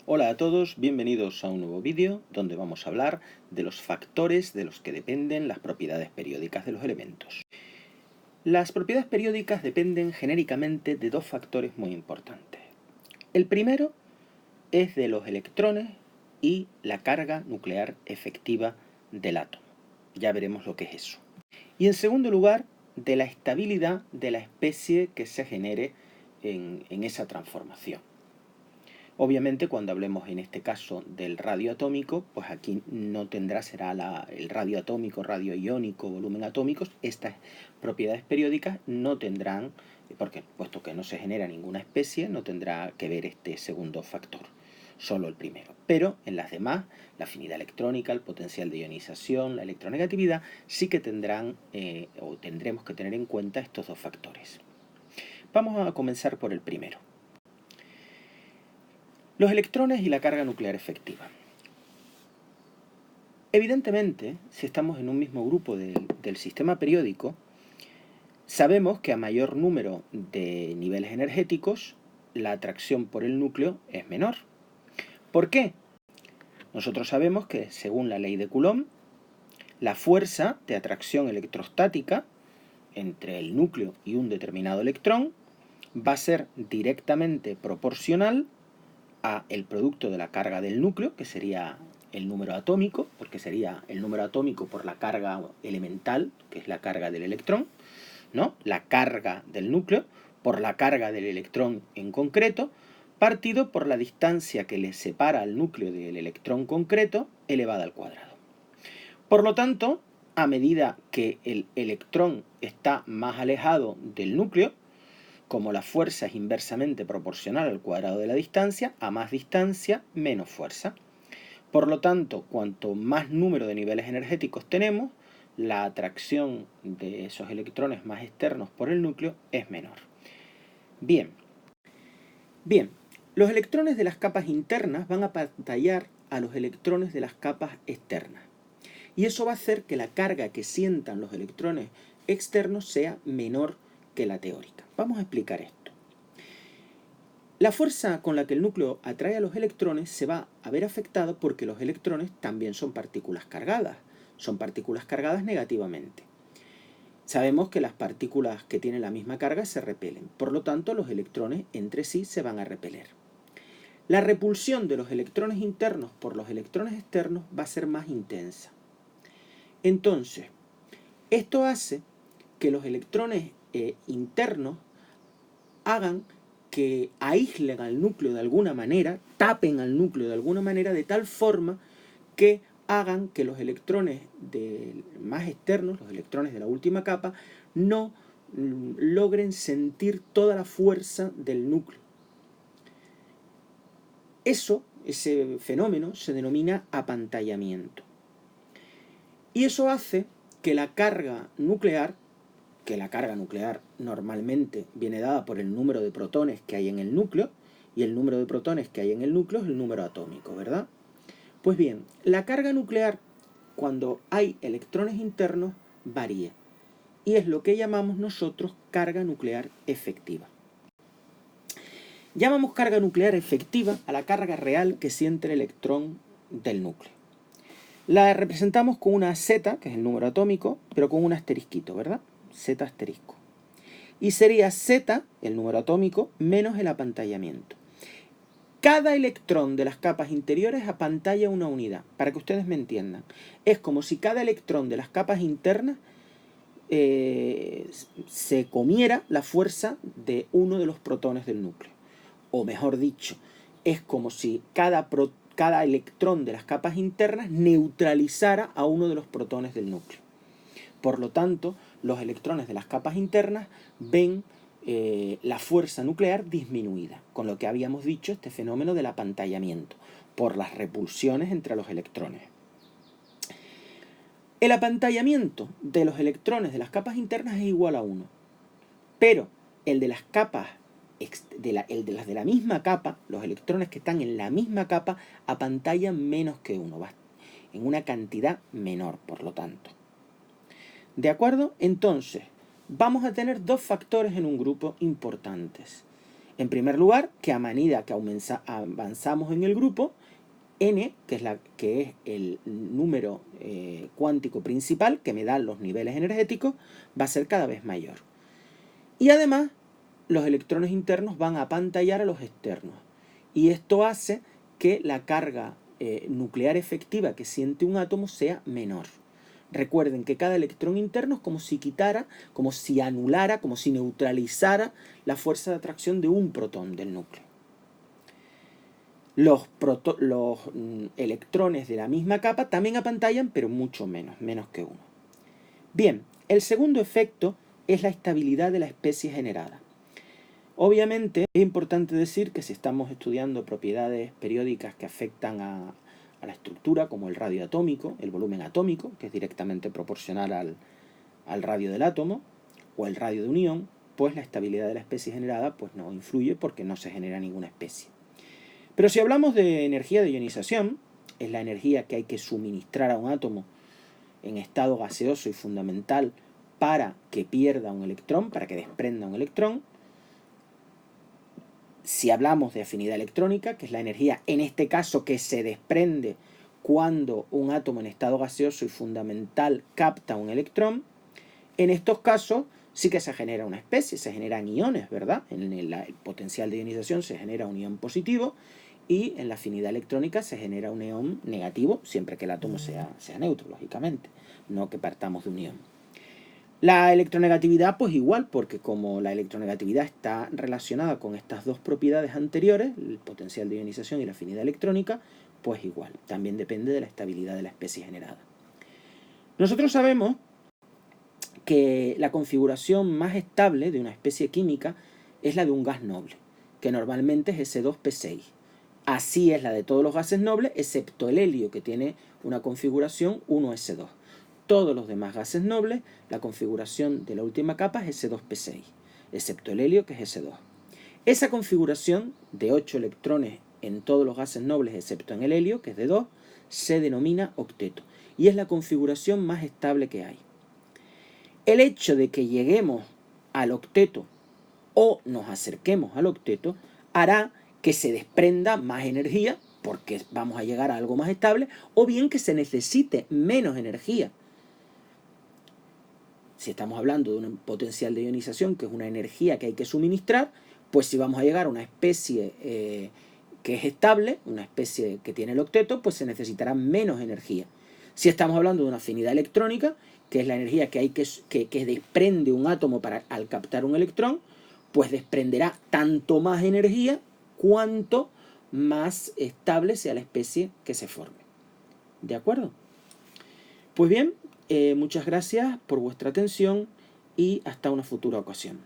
Hola a todos, bienvenidos a un nuevo vídeo donde vamos a hablar de los factores de los que dependen las propiedades periódicas de los elementos. Las propiedades periódicas dependen genéricamente de dos factores muy importantes. El primero es de los electrones y la carga nuclear efectiva del átomo. Ya veremos lo que es eso. Y en segundo lugar, de la estabilidad de la especie que se genere en esa transformación. Obviamente, cuando hablemos en este caso del radio atómico, pues aquí no tendrá, será el radio atómico, radio iónico, volumen atómico. Estas propiedades periódicas no tendrán, porque puesto que no se genera ninguna especie, no tendrá que ver este segundo factor, solo el primero. Pero en las demás, la afinidad electrónica, el potencial de ionización, la electronegatividad, sí que tendrán o tendremos que tener en cuenta estos dos factores. Vamos a comenzar por el primero. Los electrones y la carga nuclear efectiva. Evidentemente, si estamos en un mismo grupo del sistema periódico, sabemos que a mayor número de niveles energéticos, la atracción por el núcleo es menor. ¿Por qué? Nosotros sabemos que, según la ley de Coulomb, la fuerza de atracción electrostática entre el núcleo y un determinado electrón va a ser directamente proporcional a el producto de la carga del núcleo, que sería el número atómico, porque sería el número atómico por la carga elemental, que es la carga del electrón, ¿no? La carga del núcleo por la carga del electrón en concreto, partido por la distancia que le separa al núcleo del electrón concreto elevada al cuadrado. Por lo tanto, a medida que el electrón está más alejado del núcleo, como la fuerza es inversamente proporcional al cuadrado de la distancia, a más distancia, menos fuerza. Por lo tanto, cuanto más número de niveles energéticos tenemos, la atracción de esos electrones más externos por el núcleo es menor. Bien, los electrones de las capas internas van a apantallar a los electrones de las capas externas. Y eso va a hacer que la carga que sientan los electrones externos sea menor que la teórica. Vamos a explicar esto. La fuerza con la que el núcleo atrae a los electrones se va a ver afectada porque los electrones también son partículas cargadas negativamente. Sabemos que las partículas que tienen la misma carga se repelen, por lo tanto los electrones entre sí se van a repeler. La repulsión de los electrones internos por los electrones externos va a ser más intensa. Entonces, esto hace que los electrones internos hagan que aíslen al núcleo de alguna manera, tapen al núcleo de alguna manera, de tal forma que hagan que los electrones más externos, los electrones de la última capa, no logren sentir toda la fuerza del núcleo. Ese fenómeno se denomina apantallamiento. Y eso hace que la carga nuclear normalmente viene dada por el número de protones que hay en el núcleo, y el número de protones que hay en el núcleo es el número atómico, ¿verdad? Pues bien, la carga nuclear, cuando hay electrones internos, varía, y es lo que llamamos nosotros carga nuclear efectiva. Llamamos carga nuclear efectiva a la carga real que siente el electrón del núcleo. La representamos con una Z, que es el número atómico, pero con un asterisquito, ¿verdad? Z asterisco. Y sería Z, el número atómico, menos el apantallamiento. Cada electrón de las capas interiores apantalla una unidad, para que ustedes me entiendan. Es como si cada electrón de las capas internas se comiera la fuerza de uno de los protones del núcleo. O mejor dicho, es como si cada electrón de las capas internas neutralizara a uno de los protones del núcleo. Por lo tanto, los electrones de las capas internas ven la fuerza nuclear disminuida, con lo que habíamos dicho, este fenómeno del apantallamiento, por las repulsiones entre los electrones. El apantallamiento de los electrones de las capas internas es igual a 1, pero el de las capas, el de las de la misma capa, los electrones que están en la misma capa, apantallan menos que 1, en una cantidad menor, por lo tanto. ¿De acuerdo? Entonces, vamos a tener dos factores en un grupo importantes. En primer lugar, que a medida que avanzamos en el grupo, n, que es el número cuántico principal que me dan los niveles energéticos, va a ser cada vez mayor. Y además, los electrones internos van a apantallar a los externos. Y esto hace que la carga nuclear efectiva que siente un átomo sea menor. Recuerden que cada electrón interno es como si quitara, como si anulara, como si neutralizara la fuerza de atracción de un protón del núcleo. Los electrones de la misma capa también apantallan, pero mucho menos que uno. Bien, el segundo efecto es la estabilidad de la especie generada. Obviamente es importante decir que si estamos estudiando propiedades periódicas que afectan a la estructura, como el radio atómico, el volumen atómico, que es directamente proporcional al radio del átomo, o el radio de unión, pues la estabilidad de la especie generada pues no influye porque no se genera ninguna especie. Pero si hablamos de energía de ionización, es la energía que hay que suministrar a un átomo en estado gaseoso y fundamental para que pierda un electrón, para que desprenda un electrón. Si hablamos de afinidad electrónica, que es la energía, en este caso, que se desprende cuando un átomo en estado gaseoso y fundamental capta un electrón, en estos casos sí que se genera una especie, se generan iones, ¿verdad? En el potencial de ionización se genera un ion positivo y en la afinidad electrónica se genera un ion negativo, siempre que el átomo sea neutro, lógicamente, no que partamos de un ion. La electronegatividad, pues igual, porque como la electronegatividad está relacionada con estas dos propiedades anteriores, el potencial de ionización y la afinidad electrónica, pues igual, también depende de la estabilidad de la especie generada. Nosotros sabemos que la configuración más estable de una especie química es la de un gas noble, que normalmente es S2P6. Así es la de todos los gases nobles, excepto el helio, que tiene una configuración 1S2. Todos los demás gases nobles, la configuración de la última capa es S2P6, excepto el helio, que es S2. Esa configuración de 8 electrones en todos los gases nobles, excepto en el helio, que es de 2, se denomina octeto, y es la configuración más estable que hay. El hecho de que lleguemos al octeto o nos acerquemos al octeto hará que se desprenda más energía, porque vamos a llegar a algo más estable, o bien que se necesite menos energía. Si estamos hablando de un potencial de ionización, que es una energía que hay que suministrar, pues si vamos a llegar a una especie que es estable, una especie que tiene el octeto, pues se necesitará menos energía. Si estamos hablando de una afinidad electrónica, que es la energía que desprende un átomo al captar un electrón, pues desprenderá tanto más energía cuanto más estable sea la especie que se forme. ¿De acuerdo? Pues bien, muchas gracias por vuestra atención y hasta una futura ocasión.